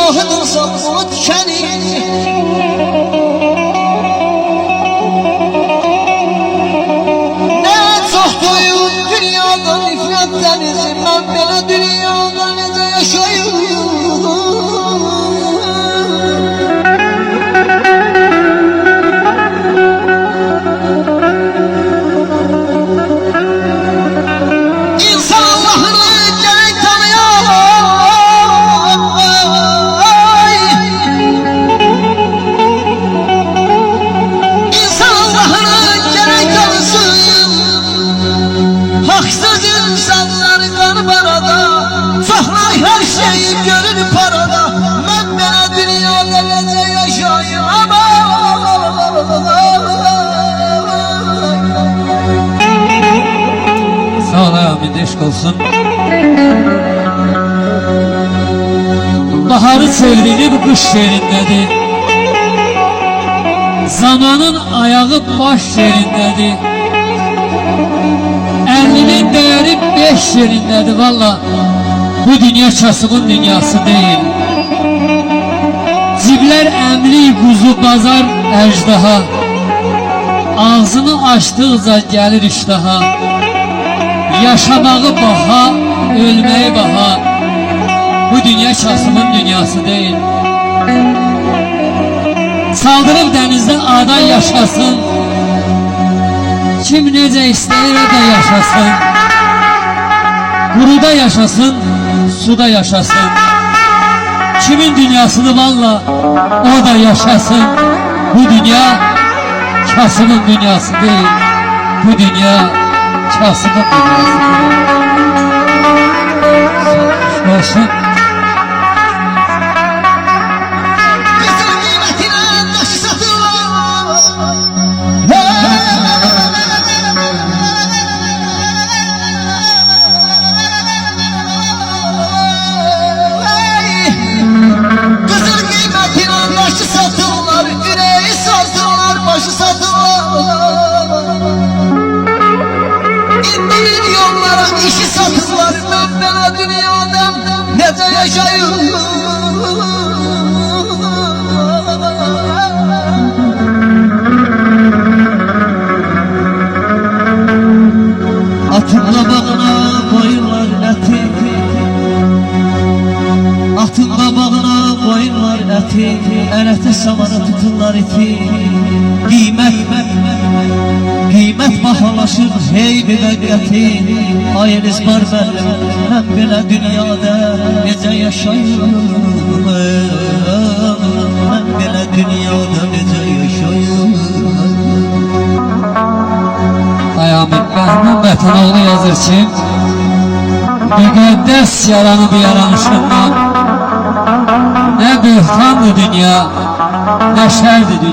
şahıdırsam o dikeni. Ne çok duyum dünyada nifret denizi, ben böyle dünyada nece yaşayım. Haksız insanlar kan barada, çoxlar her şeyi görür parada. Ben belə dünyada necə yaşayım ama. Sağ ol Ahmet, eşk olsun. Baharı sevdiğini bu kış şehrindedir. Zamanın ayağı baş yerindedir. 50'nin değeri 5 yerindedir valla. Bu dünya kasımın dünyası değil. Cibler emli kuzu bazar ejdaha. Ağzını açtıkça gelir iştaha. Yaşamağı baha, ölmeyi baha. Bu dünya kasımın dünyası değil. Saldırıp denizde ada yaşasın. Kim necə istəyir o da yaşasın. Quruda yaşasın, suda yaşasın. Kimin dünyasını valla o da yaşasın. Bu dünya Kasım'ın dünyası değil. Bu dünya Kasım'ın dünyası değil. Olsun. İndirin yollara işi satırlar, ben belə dünyada necə yaşayım. Atın qabağına koyurlar əti, atın qabağına koyurlar əti, ələtə samana tuturlar iti. Qiymət bahalaşır hey müvəqqəti. Ayınız var mənim, mən belə dünyada necə yaşayım. Mən belə dünyada necə yaşayım. Ahmet Məhmud Vətənoğlu yazır ki, müqəddəs yaranıb yaranışından, nə böhtandır dünya, nə şərdir dünya.